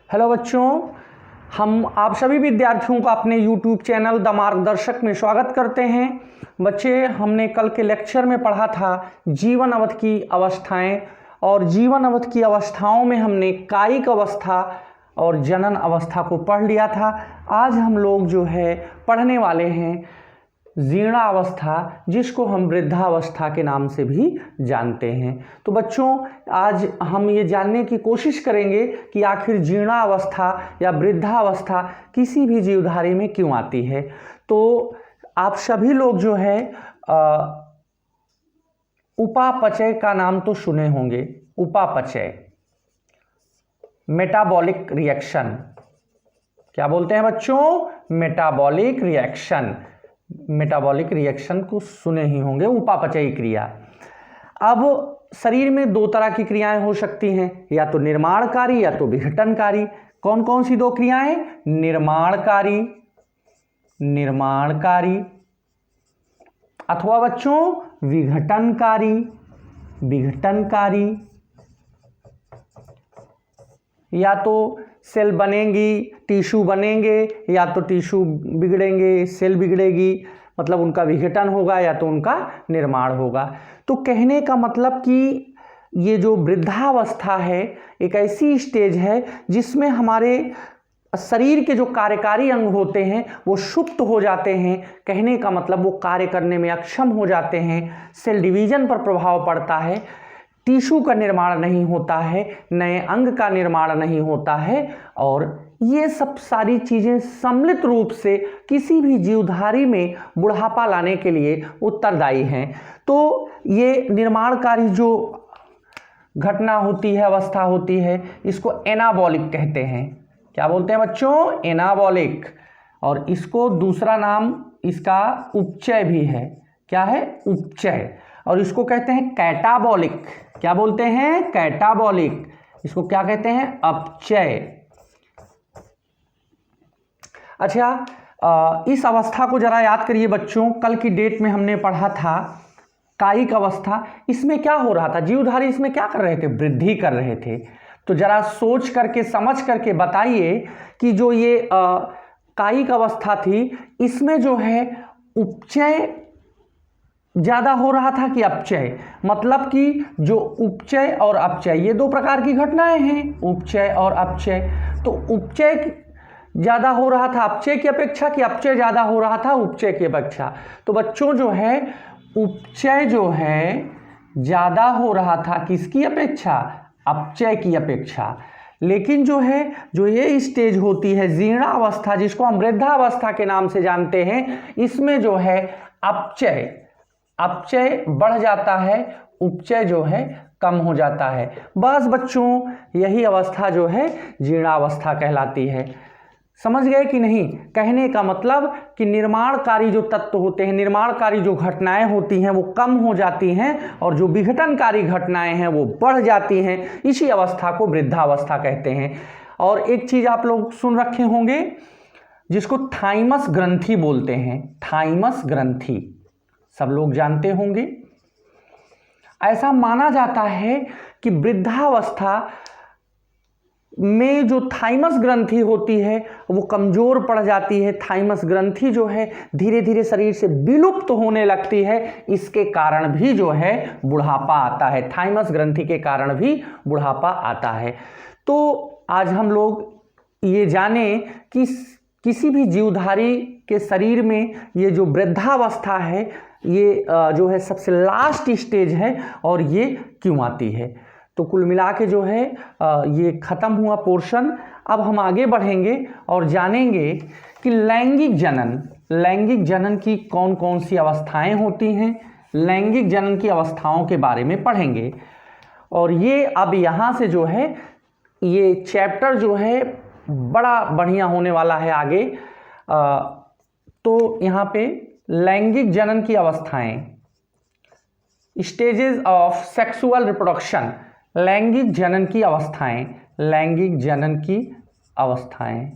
Hello बच्चों, हम आप सभी विद्यार्थियों का अपने YouTube चैनल द मार्गदर्शक में स्वागत करते हैं। बच्चे, हमने कल के लेक्चर में पढ़ा था जीवन अवधि की अवस्थाएं, और जीवन अवधि की अवस्थाओं में हमने कायिक अवस्था और जनन अवस्था को पढ़ लिया था। आज हम लोग जो है पढ़ने वाले हैं जीर्णावस्था, जिसको हम वृद्धावस्था के नाम से भी जानते हैं। तो बच्चों, आज हम ये जानने की कोशिश करेंगे कि आखिर जीर्णावस्था या वृद्धावस्था किसी भी जीवधारी में क्यों आती है। तो आप सभी लोग जो है उपापचय का नाम तो सुने होंगे। उपापचय, मेटाबॉलिक रिएक्शन, क्या बोलते हैं बच्चों? Metabolic reaction. मेटाबॉलिक रिएक्शन को सुने ही होंगे, उपापचयी क्रिया। अब शरीर में दो तरह की क्रियाएं हो सकती हैं, या तो निर्माणकारी या तो विघटनकारी। कौन कौन सी दो क्रियाएं? निर्माणकारी, निर्माणकारी, अथवा बच्चों विघटनकारी, विघटनकारी। या तो सेल बनेंगी, टिश्यू बनेंगे, या तो टिश्यू बिगड़ेंगे, सेल बिगड़ेगी, मतलब उनका विघटन होगा या तो उनका निर्माण होगा। तो कहने का मतलब कि ये जो वृद्धावस्था है एक ऐसी स्टेज है जिसमें हमारे शरीर के जो कार्यकारी अंग होते हैं वो सुप्त हो जाते हैं। कहने का मतलब वो कार्य करने में अक्षम हो जाते हैं, सेल डिवीजन पर प्रभाव पड़ता है, टिश्यू का निर्माण नहीं होता है, नए अंग का निर्माण नहीं होता है, और ये सब सारी चीज़ें सम्मिलित रूप से किसी भी जीवधारी में बुढ़ापा लाने के लिए उत्तरदायी हैं। तो ये निर्माणकारी जो घटना होती है, अवस्था होती है, इसको एनाबॉलिक कहते हैं। क्या बोलते हैं बच्चों? एनाबॉलिक। और इसको दूसरा नाम इसका उपचय भी है। क्या है? उपचय। और इसको कहते हैं कैटाबॉलिक। क्या बोलते हैं? कैटाबॉलिक। इसको क्या कहते हैं? अपचय। अच्छा, इस अवस्था को जरा याद करिए बच्चों। कल की डेट में हमने पढ़ा था कायिक अवस्था। इसमें क्या हो रहा था? जीवधारी इसमें क्या कर रहे थे? वृद्धि कर रहे थे। तो जरा सोच करके समझ करके बताइए कि जो ये कायिक अवस्था थी, इसमें जो है उपचय ज्यादा हो रहा था कि अपचय? मतलब कि जो उपचय और अपचय, ये दो प्रकार की घटनाएं हैं, उपचय और अपचय। तो उपचय ज्यादा हो रहा था अपचय की अपेक्षा कि अपचय ज्यादा हो रहा था उपचय की अपेक्षा? तो बच्चों जो है उपचय जो है ज्यादा हो रहा था किसकी अपेक्षा? अपचय की अपेक्षा। लेकिन जो है जो ये स्टेज होती है जीर्णावस्था, जिसको हम वृद्धावस्था के नाम से जानते हैं, इसमें जो है अपचय बढ़ जाता है, उपचय जो है कम हो जाता है। बस बच्चों, यही अवस्था जो है जीर्णावस्था कहलाती है। समझ गए कि नहीं? कहने का मतलब कि निर्माणकारी जो तत्व होते हैं, निर्माणकारी जो घटनाएं होती हैं वो कम हो जाती हैं, और जो विघटनकारी घटनाएं हैं वो बढ़ जाती हैं। इसी अवस्था को वृद्धावस्था कहते हैं। और एक चीज आप लोग सुन रखे होंगे जिसको थाइमस ग्रंथि बोलते हैं। थाइमस ग्रंथि सब लोग जानते होंगे। ऐसा माना जाता है कि वृद्धावस्था में जो थाइमस ग्रंथि होती है वो कमजोर पड़ जाती है। थाइमस ग्रंथि जो है धीरे धीरे शरीर से विलुप्त होने लगती है। इसके कारण भी जो है बुढ़ापा आता है। थाइमस ग्रंथि के कारण भी बुढ़ापा आता है। तो आज हम लोग ये जाने कि किसी भी जीवधारी के शरीर में ये जो वृद्धावस्था है, ये जो है सबसे लास्ट स्टेज है, और ये क्यों आती है। तो कुल मिला के जो है ये खत्म हुआ पोर्शन। अब हम आगे बढ़ेंगे और जानेंगे कि लैंगिक जनन की कौन कौन सी अवस्थाएं होती हैं। लैंगिक जनन की अवस्थाओं के बारे में पढ़ेंगे। और ये अब यहाँ से जो है ये चैप्टर जो है बड़ा बढ़िया होने वाला है आगे। तो यहाँ पे लैंगिक जनन की अवस्थाएं, स्टेजेस ऑफ सेक्सुअल रिप्रोडक्शन, लैंगिक जनन की अवस्थाएं, लैंगिक जनन की अवस्थाएं।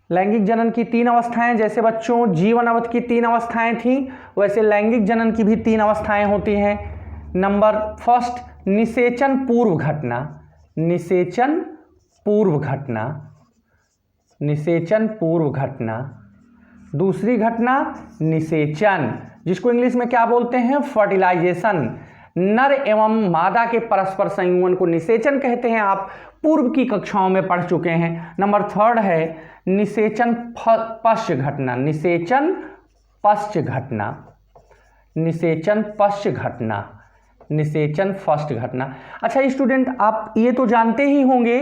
लैंगिक जनन की 3 अवस्थाएं, जैसे बच्चों जीवन अवधि की 3 अवस्थाएं थी, वैसे लैंगिक जनन की भी 3 अवस्थाएं होती हैं। नंबर फर्स्ट, निषेचन पूर्व घटना। निषेचन पूर्व घटना, निषेचन पूर्व घटना। दूसरी घटना निषेचन, जिसको इंग्लिश में क्या बोलते हैं, फर्टिलाइजेशन। नर एवं मादा के परस्पर संयुगन को निषेचन कहते हैं, आप पूर्व की कक्षाओं में पढ़ चुके हैं। नंबर थर्ड है निषेचन पश्च घटना। निषेचन पश्च घटना, निषेचन पश्च घटना, निषेचन फर्स्ट घटना। अच्छा स्टूडेंट, आप ये तो जानते ही होंगे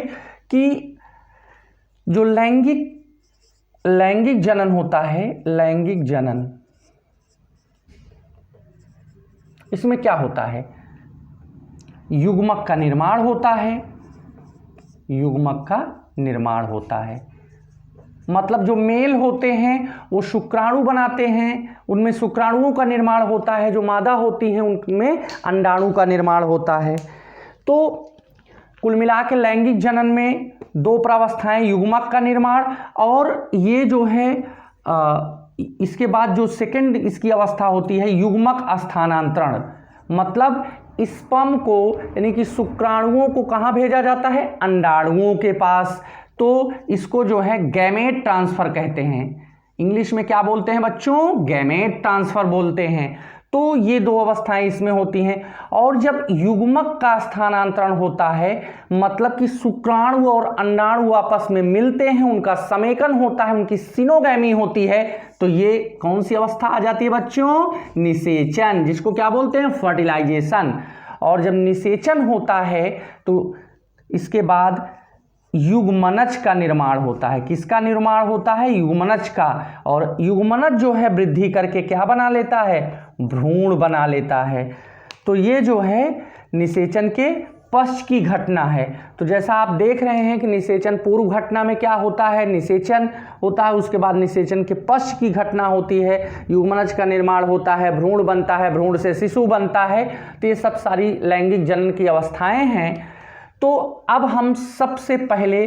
कि जो लैंगिक जनन होता है, लैंगिक जनन, इसमें क्या होता है, युग्मक का निर्माण होता है। युग्मक का निर्माण होता है, मतलब जो मेल होते हैं वो शुक्राणु बनाते हैं, उनमें शुक्राणुओं का निर्माण होता है। जो मादा होती हैं उनमें अंडाणु का निर्माण होता है। तो कुल मिला के लैंगिक जनन में 2 प्रावस्थाएं, युग्मक का निर्माण और ये जो है इसके बाद जो सेकंड इसकी अवस्था होती है युग्मक स्थानांतरण। मतलब स्पर्म को यानी कि शुक्राणुओं को कहाँ भेजा जाता है, अंडाणुओं के पास। तो इसको जो है गैमेट ट्रांसफर कहते हैं। इंग्लिश में क्या बोलते हैं बच्चों, गैमेट ट्रांसफर बोलते हैं। तो ये 2 अवस्थाएं इसमें होती हैं। और जब युग्मक का स्थानांतरण होता है, मतलब कि शुक्राणु और अंडाणु आपस में मिलते हैं, उनका समेकन होता है, उनकी सिनोगैमी होती है, तो ये कौन सी अवस्था आ जाती है बच्चों, निषेचन, जिसको क्या बोलते हैं, फर्टिलाइजेशन। और जब निषेचन होता है तो इसके बाद युग्मनज का निर्माण होता है। किसका निर्माण होता है, युग्मनज का। और युग्मनज जो है वृद्धि करके क्या बना लेता है, भ्रूण बना लेता है। तो ये जो है निषेचन के पश्च की घटना है। तो जैसा आप देख रहे हैं कि निषेचन पूर्व घटना में क्या होता है, निषेचन होता है, उसके बाद निषेचन के पश्च की घटना होती है, युग्मनज का निर्माण होता है, भ्रूण बनता है, भ्रूण से शिशु बनता है। तो ये सब सारी लैंगिक जनन की अवस्थाएं हैं। तो अब हम सबसे पहले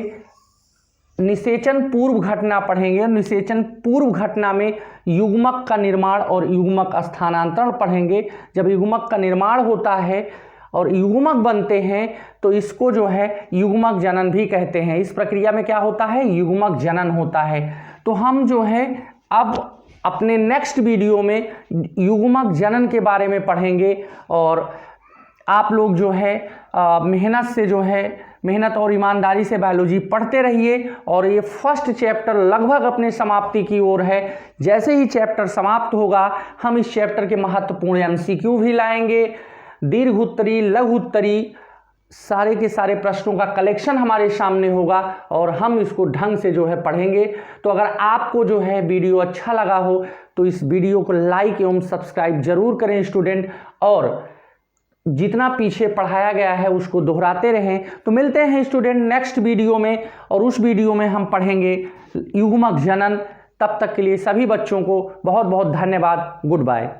निषेचन पूर्व घटना पढ़ेंगे। निषेचन पूर्व घटना में युग्मक का निर्माण और युग्मक स्थानांतरण पढ़ेंगे। जब युग्मक का निर्माण होता है और युग्मक बनते हैं तो इसको जो है युग्मक जनन भी कहते हैं। इस प्रक्रिया में क्या होता है, युग्मक जनन होता है। तो हम जो है अब अपने नेक्स्ट वीडियो में युग्मक जनन के बारे में पढ़ेंगे। और आप लोग जो है मेहनत से जो है मेहनत और ईमानदारी से बायोलॉजी पढ़ते रहिए। और ये फर्स्ट चैप्टर लगभग अपने समाप्ति की ओर है। जैसे ही चैप्टर समाप्त होगा हम इस चैप्टर के महत्वपूर्ण एमसीक्यू भी लाएंगे। दीर्घ उत्तरी, लघु उत्तरी, सारे के सारे प्रश्नों का कलेक्शन हमारे सामने होगा और हम इसको ढंग से जो है पढ़ेंगे। तो अगर आपको जो है वीडियो अच्छा लगा हो तो इस वीडियो को लाइक एवं सब्सक्राइब जरूर करें स्टूडेंट। और जितना पीछे पढ़ाया गया है उसको दोहराते रहें। तो मिलते हैं स्टूडेंट नेक्स्ट वीडियो में, और उस वीडियो में हम पढ़ेंगे युग्मक जनन। तब तक के लिए सभी बच्चों को बहुत बहुत धन्यवाद। Good bye.